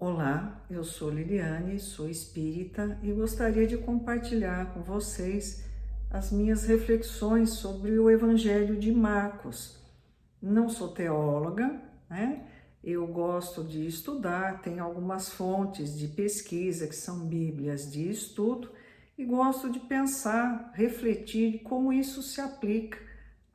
Olá, eu sou Liliane, sou espírita e gostaria de compartilhar com vocês as minhas reflexões sobre o Evangelho de Marcos. Não sou teóloga, né? Eu gosto de estudar, tenho algumas fontes de pesquisa que são bíblias de estudo e gosto de pensar, refletir como isso se aplica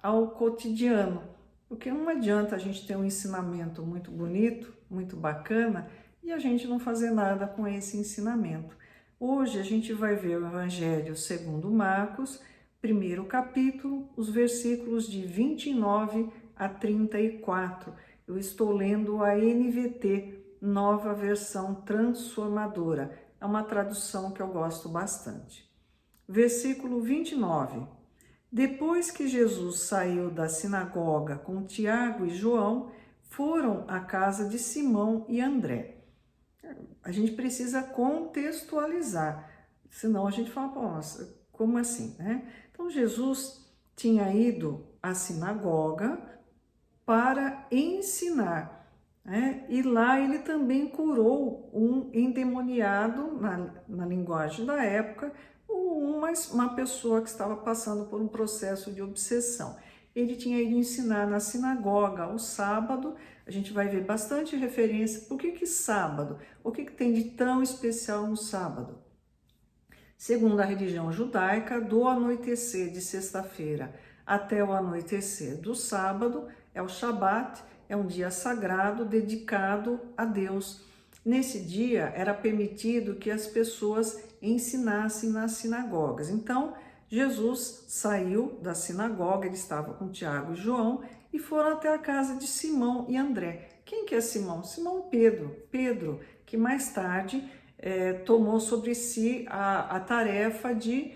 ao cotidiano. Porque não adianta a gente ter um ensinamento muito bonito, muito bacana, e a gente não fazer nada com esse ensinamento. Hoje a gente vai ver o Evangelho segundo Marcos, primeiro capítulo, os versículos de 29 a 34. Eu estou lendo a NVT, Nova Versão Transformadora. É uma tradução que eu gosto bastante. Versículo 29. Depois que Jesus saiu da sinagoga com Tiago e João, foram à casa de Simão e André. A gente precisa contextualizar, senão a gente fala, nossa, como assim, né? Então Jesus tinha ido à sinagoga para ensinar, né? E lá ele também curou um endemoniado, na linguagem da época, uma pessoa que estava passando por um processo de obsessão. Ele tinha ido ensinar na sinagoga ao sábado. A gente vai ver bastante referência. Por que sábado? O que tem de tão especial no sábado? Segundo a religião judaica, do anoitecer de sexta-feira até o anoitecer do sábado é o Shabat, é um dia sagrado dedicado a Deus. Nesse dia era permitido que as pessoas ensinassem nas sinagogas. Então, Jesus saiu da sinagoga, ele estava com Tiago e João e foram até a casa de Simão e André. Quem que é Simão? Simão Pedro. Pedro, que mais tarde tomou sobre si a tarefa de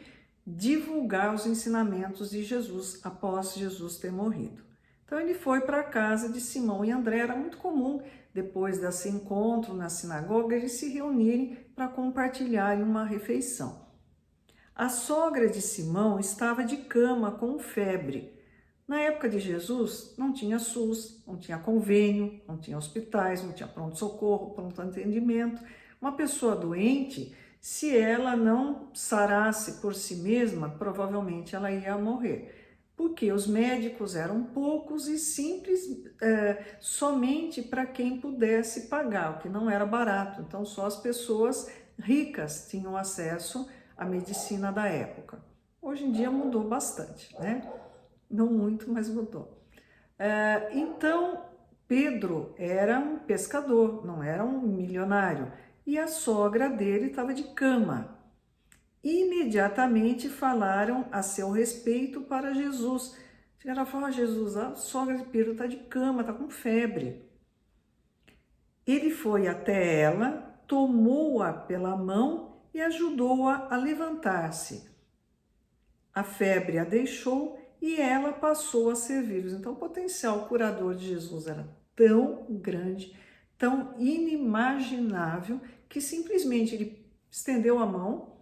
divulgar os ensinamentos de Jesus após Jesus ter morrido. Então ele foi para a casa de Simão e André. Era muito comum, depois desse encontro na sinagoga, eles se reunirem para compartilharem uma refeição. A sogra de Simão estava de cama com febre. Na época de Jesus, não tinha SUS, não tinha convênio, não tinha hospitais, não tinha pronto-socorro, pronto-atendimento. Uma pessoa doente, se ela não sarasse por si mesma, provavelmente ela ia morrer. Porque os médicos eram poucos e simples, somente para quem pudesse pagar, o que não era barato. Então, só as pessoas ricas tinham acesso à medicina da época. Hoje em dia mudou bastante, né? Não muito, mas mudou. Então, Pedro era um pescador, não era um milionário. E a sogra dele estava de cama. Imediatamente falaram a seu respeito para Jesus. Chegaram a falar, Jesus, a sogra de Pedro está de cama, está com febre. Ele foi até ela, tomou-a pela mão e ajudou-a a levantar-se. A febre a deixou e ela passou a servi-los. Então, o potencial curador de Jesus era tão grande, tão inimaginável, que simplesmente ele estendeu a mão,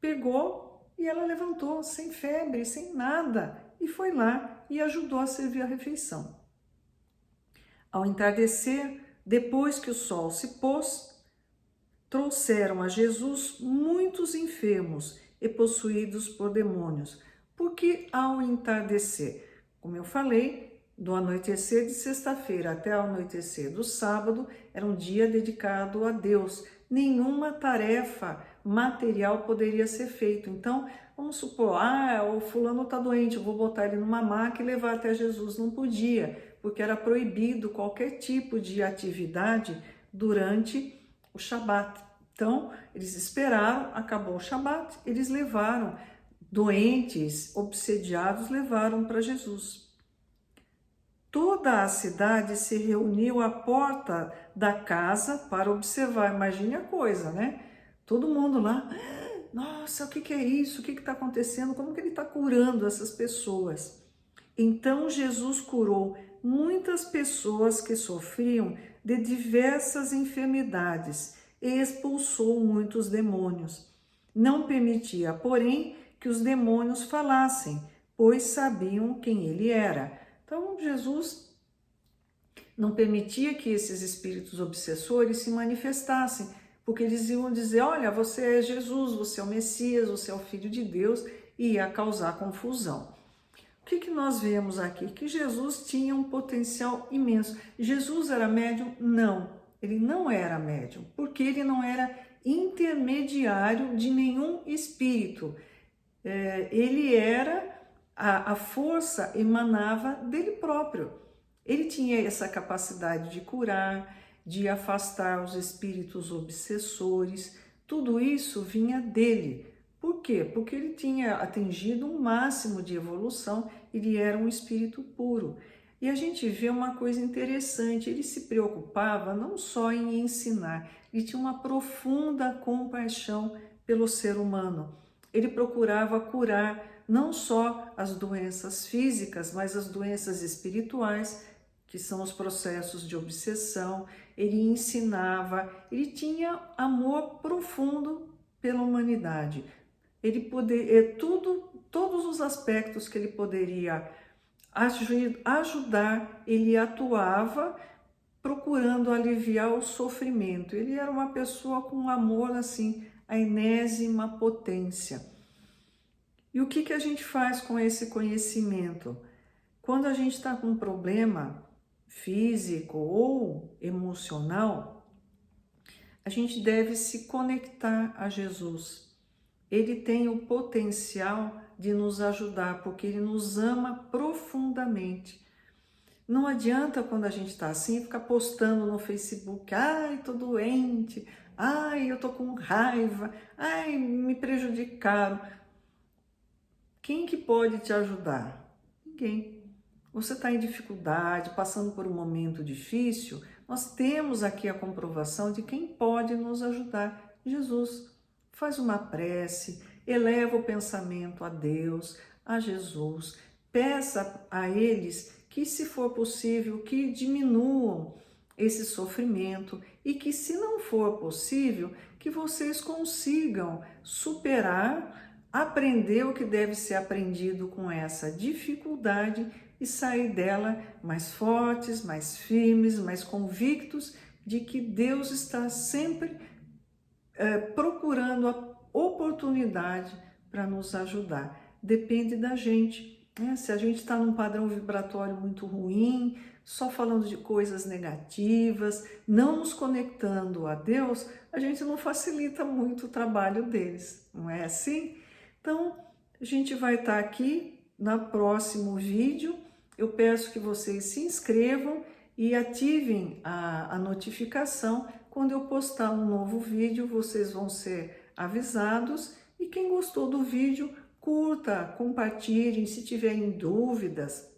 pegou e ela levantou, sem febre, sem nada, e foi lá e ajudou a servir a refeição. Ao entardecer, depois que o sol se pôs, trouxeram a Jesus muitos enfermos e possuídos por demônios, porque ao entardecer, como eu falei, do anoitecer de sexta-feira até o anoitecer do sábado, era um dia dedicado a Deus. Nenhuma tarefa material poderia ser feita. Então, vamos supor, o fulano está doente, eu vou botar ele numa maca e levar até Jesus. Não podia, porque era proibido qualquer tipo de atividade durante o Shabat. Então, eles esperaram, acabou o Shabat, eles levaram doentes, obsediados, levaram para Jesus. Toda a cidade se reuniu à porta da casa para observar. Imagine a coisa, né? Todo mundo lá, nossa, o que é isso? O que está acontecendo? Como que ele está curando essas pessoas? Então Jesus curou muitas pessoas que sofriam de diversas enfermidades e expulsou muitos demônios. Não permitia, porém, que os demônios falassem, pois sabiam quem ele era. Então Jesus não permitia que esses espíritos obsessores se manifestassem, porque eles iam dizer, olha, você é Jesus, você é o Messias, você é o Filho de Deus, e ia causar confusão. O que nós vemos aqui? Que Jesus tinha um potencial imenso. Jesus era médium? Não, ele não era médium, porque ele não era intermediário de nenhum espírito. Ele era, a força emanava dele próprio. Ele tinha essa capacidade de curar, de afastar os espíritos obsessores, tudo isso vinha dele. Por quê? Porque ele tinha atingido um máximo de evolução, ele era um espírito puro. E a gente vê uma coisa interessante, ele se preocupava não só em ensinar, ele tinha uma profunda compaixão pelo ser humano. Ele procurava curar não só as doenças físicas, mas as doenças espirituais, que são os processos de obsessão. Ele ensinava, ele tinha amor profundo pela humanidade. Ele poderia, todos os aspectos que ele poderia ajudar, ele atuava procurando aliviar o sofrimento. Ele era uma pessoa com um amor assim, a enésima potência. E o que a gente faz com esse conhecimento? Quando a gente está com um problema físico ou emocional, a gente deve se conectar a Jesus. Ele tem o potencial de nos ajudar, porque ele nos ama profundamente. Não adianta quando a gente está assim, ficar postando no Facebook, ai, tô doente, ai, eu tô com raiva, ai, me prejudicaram. Quem que pode te ajudar? Ninguém. Você está em dificuldade, passando por um momento difícil, nós temos aqui a comprovação de quem pode nos ajudar, Jesus. Faz uma prece, eleva o pensamento a Deus, a Jesus, peça a eles que, se for possível, que diminuam esse sofrimento e que, se não for possível, que vocês consigam superar, aprender o que deve ser aprendido com essa dificuldade e sair dela mais fortes, mais firmes, mais convictos de que Deus está sempre procurando a oportunidade para nos ajudar. Depende da gente, né? Se a gente está num padrão vibratório muito ruim, só falando de coisas negativas, não nos conectando a Deus, a gente não facilita muito o trabalho deles, não é assim? Então, a gente vai estar aqui no próximo vídeo. Eu peço que vocês se inscrevam e ativem a notificação. Quando eu postar um novo vídeo, vocês vão ser avisados. E quem gostou do vídeo, curta, compartilhem. Se tiverem dúvidas,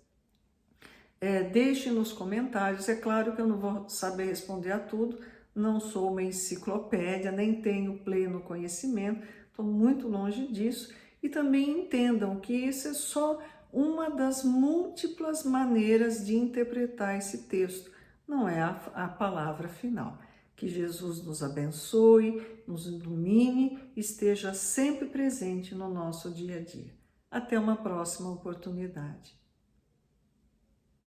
deixem nos comentários. É claro que eu não vou saber responder a tudo, não sou uma enciclopédia, nem tenho pleno conhecimento, estou muito longe disso. E também entendam que isso é só uma das múltiplas maneiras de interpretar esse texto, não é a palavra final. Que Jesus nos abençoe, nos ilumine, esteja sempre presente no nosso dia a dia. Até uma próxima oportunidade.